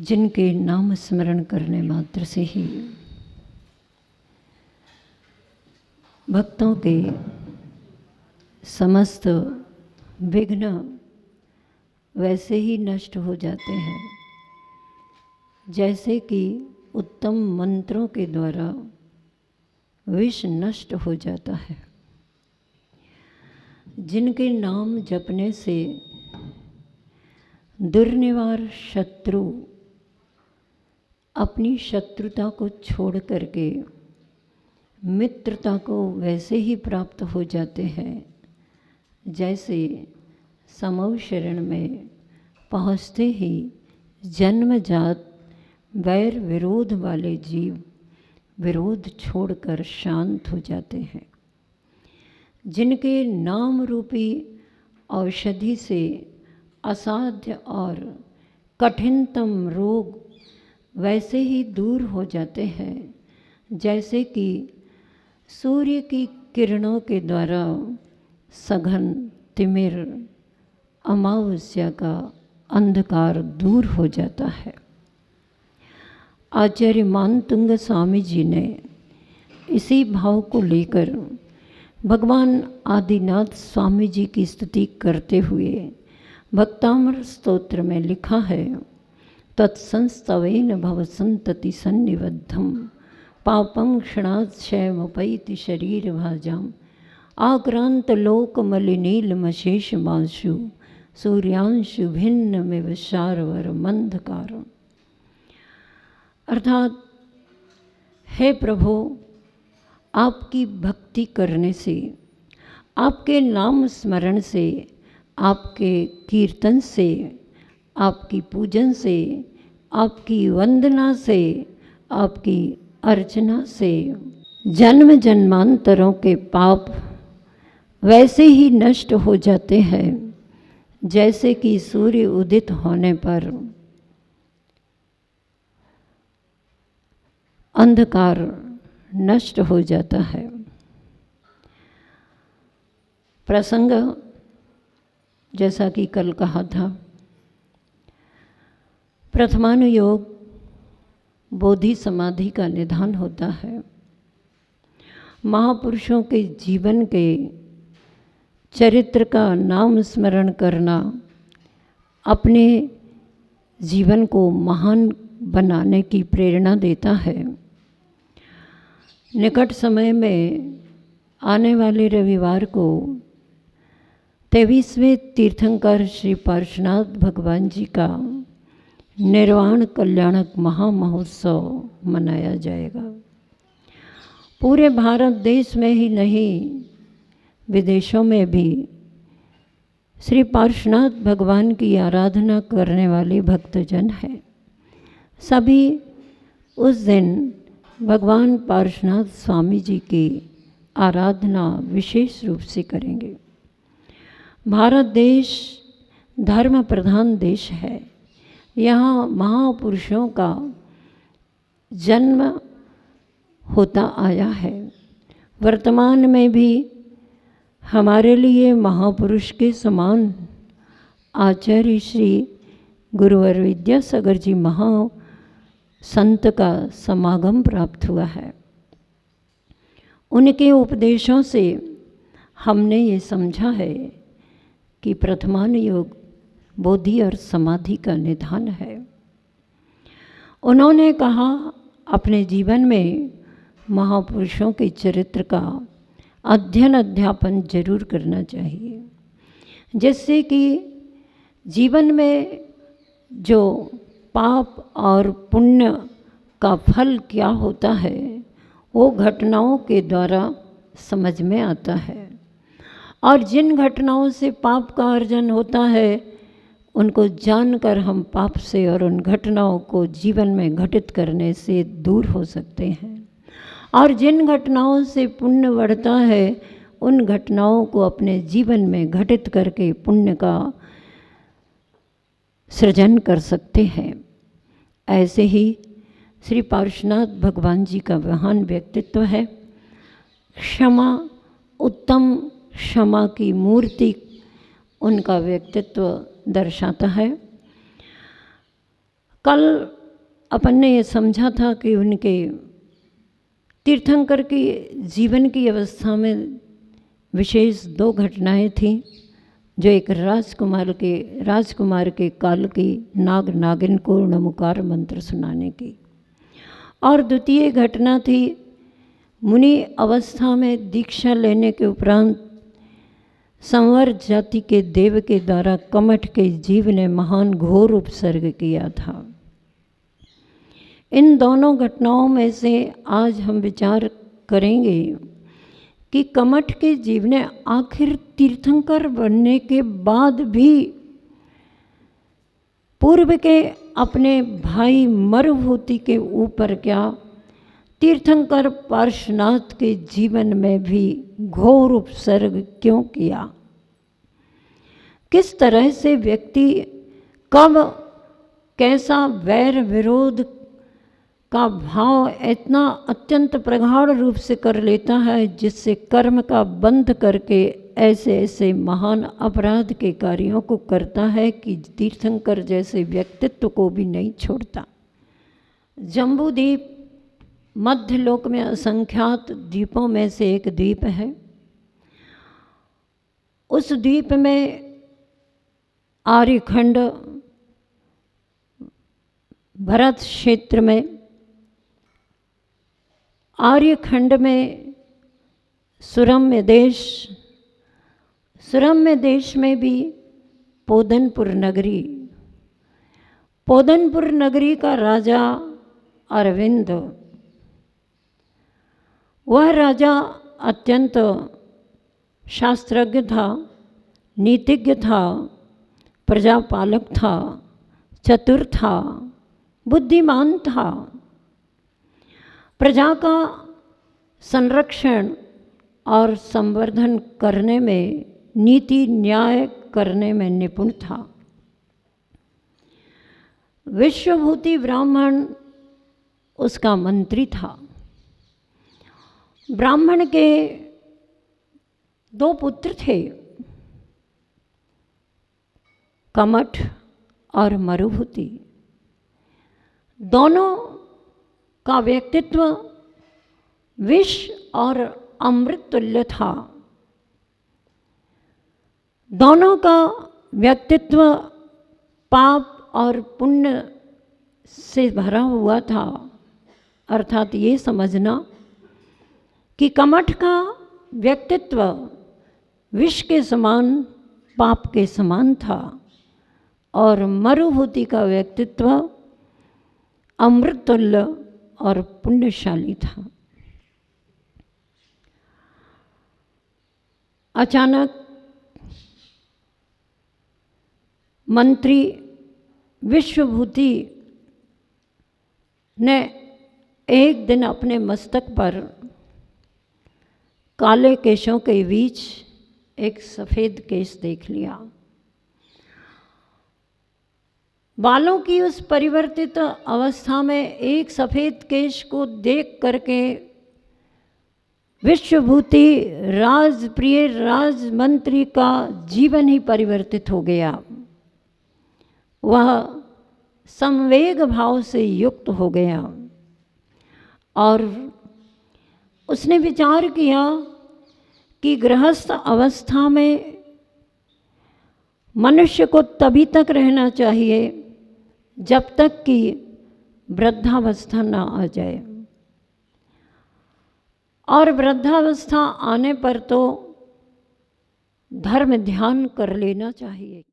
जिनके नाम स्मरण करने मात्र से ही भक्तों के समस्त विघ्न वैसे ही नष्ट हो जाते हैं जैसे कि उत्तम मंत्रों के द्वारा विष नष्ट हो जाता है। जिनके नाम जपने से दुर्निवार शत्रु अपनी शत्रुता को छोड़ करके मित्रता को वैसे ही प्राप्त हो जाते हैं जैसे समूह शरण में पहुँचते ही जन्मजात वैर विरोध वाले जीव विरोध छोड़कर शांत हो जाते हैं। जिनके नाम रूपी औषधि से असाध्य और कठिनतम रोग वैसे ही दूर हो जाते हैं जैसे कि सूर्य की किरणों के द्वारा सघन तिमिर अमावस्या का अंधकार दूर हो जाता है। आचार्य मानतुंग स्वामी जी ने इसी भाव को लेकर भगवान आदिनाथ स्वामी जी की स्तुति करते हुए भक्तामृत स्तोत्र में लिखा है, तत्संस्तवेन भवसंतति सन्निबद्धम पापं क्षणात् क्षयमुपैति शरीर भाजाम आक्रांत लोक मलिनीलमशेष मांशु सूर्यांशु भिन्नमिव शारवर मंधकारम। अर्थात हे प्रभु, आपकी भक्ति करने से, आपके नाम स्मरण से, आपके कीर्तन से, आपकी पूजन से, आपकी वंदना से, आपकी अर्चना से जन्म जन्मांतरों के पाप वैसे ही नष्ट हो जाते हैं जैसे कि सूर्य उदित होने पर अंधकार नष्ट हो जाता है। प्रसंग जैसा कि कल कहा था, प्रथमानुयोग बोधि समाधि का निधान होता है। महापुरुषों के जीवन के चरित्र का नाम स्मरण करना अपने जीवन को महान बनाने की प्रेरणा देता है। निकट समय में आने वाले रविवार को 23वें तीर्थंकर श्री पार्श्वनाथ भगवान जी का निर्वाण कल्याणक महामहोत्सव मनाया जाएगा। पूरे भारत देश में ही नहीं, विदेशों में भी श्री पार्श्वनाथ भगवान की आराधना करने वाले भक्तजन हैं। सभी उस दिन भगवान पार्श्वनाथ स्वामी जी की आराधना विशेष रूप से करेंगे। भारत देश धर्म प्रधान देश है। यहाँ महापुरुषों का जन्म होता आया है। वर्तमान में भी हमारे लिए महापुरुष के समान आचार्य श्री गुरुवर विद्यासागर जी महा संत का समागम प्राप्त हुआ है। उनके उपदेशों से हमने ये समझा है कि प्रथमानुयोग बोधि और समाधि का निधान है। उन्होंने कहा, अपने जीवन में महापुरुषों के चरित्र का अध्ययन अध्यापन जरूर करना चाहिए, जिससे कि जीवन में जो पाप और पुण्य का फल क्या होता है वो घटनाओं के द्वारा समझ में आता है। और जिन घटनाओं से पाप का अर्जन होता है उनको जानकर हम पाप से और उन घटनाओं को जीवन में घटित करने से दूर हो सकते हैं। और जिन घटनाओं से पुण्य बढ़ता है उन घटनाओं को अपने जीवन में घटित करके पुण्य का सृजन कर सकते हैं। ऐसे ही श्री पार्श्वनाथ भगवान जी का महान व्यक्तित्व है। क्षमा, उत्तम क्षमा की मूर्ति उनका व्यक्तित्व दर्शाता है। कल अपन ने ये समझा था कि उनके तीर्थंकर की जीवन की अवस्था में विशेष 2 घटनाएं थीं, जो एक राजकुमार के काल की नाग नागिन को नमोकार मंत्र सुनाने की, और द्वितीय घटना थी मुनि अवस्था में दीक्षा लेने के उपरांत संवर जाति के देव के द्वारा कमठ के जीव ने महान घोर उपसर्ग किया था। इन दोनों घटनाओं में से आज हम विचार करेंगे कि कमठ के जीव ने आखिर तीर्थंकर बनने के बाद भी पूर्व के अपने भाई मरुभूति के ऊपर क्या तीर्थंकर पार्श्वनाथ के जीवन में भी घोर उपसर्ग क्यों किया। किस तरह से व्यक्ति कब कैसा वैर विरोध का भाव इतना अत्यंत प्रगाढ़ रूप से कर लेता है, जिससे कर्म का बंध करके ऐसे ऐसे महान अपराध के कार्यों को करता है कि तीर्थंकर जैसे व्यक्तित्व को भी नहीं छोड़ता। जम्बूद्वीप मध्यलोक में असंख्यात द्वीपों में से एक द्वीप है। उस द्वीप में आर्यखंड भरत क्षेत्र में, आर्यखंड में सुरम्य देश में भी पोदनपुर नगरी का राजा अरविंद, वह राजा अत्यंत शास्त्रज्ञ था, नीतिज्ञ था, प्रजापालक था, चतुर था, बुद्धिमान था। प्रजा का संरक्षण और संवर्धन करने में, नीति न्याय करने में निपुण था। विश्वभूति ब्राह्मण उसका मंत्री था। ब्राह्मण के 2 पुत्र थे, कमठ और मरुभूति। दोनों का व्यक्तित्व विष और अमृत तुल्य था। दोनों का व्यक्तित्व पाप और पुण्य से भरा हुआ था। अर्थात ये समझना कि कमठ का व्यक्तित्व विष के समान, पाप के समान था, और मरुभूति का व्यक्तित्व अमृत तुल्य और पुण्यशाली था। अचानक मंत्री विश्वभूति ने एक दिन अपने मस्तक पर काले केशों के बीच एक सफ़ेद केश देख लिया। बालों की उस परिवर्तित अवस्था में एक सफ़ेद केश को देख करके विश्वभूति राजप्रिय राजमंत्री का जीवन ही परिवर्तित हो गया। वह संवेग भाव से युक्त हो गया और उसने विचार किया कि गृहस्थ अवस्था में मनुष्य को तभी तक रहना चाहिए जब तक कि वृद्धावस्था ना आ जाए, और वृद्धावस्था आने पर तो धर्म ध्यान कर लेना चाहिए।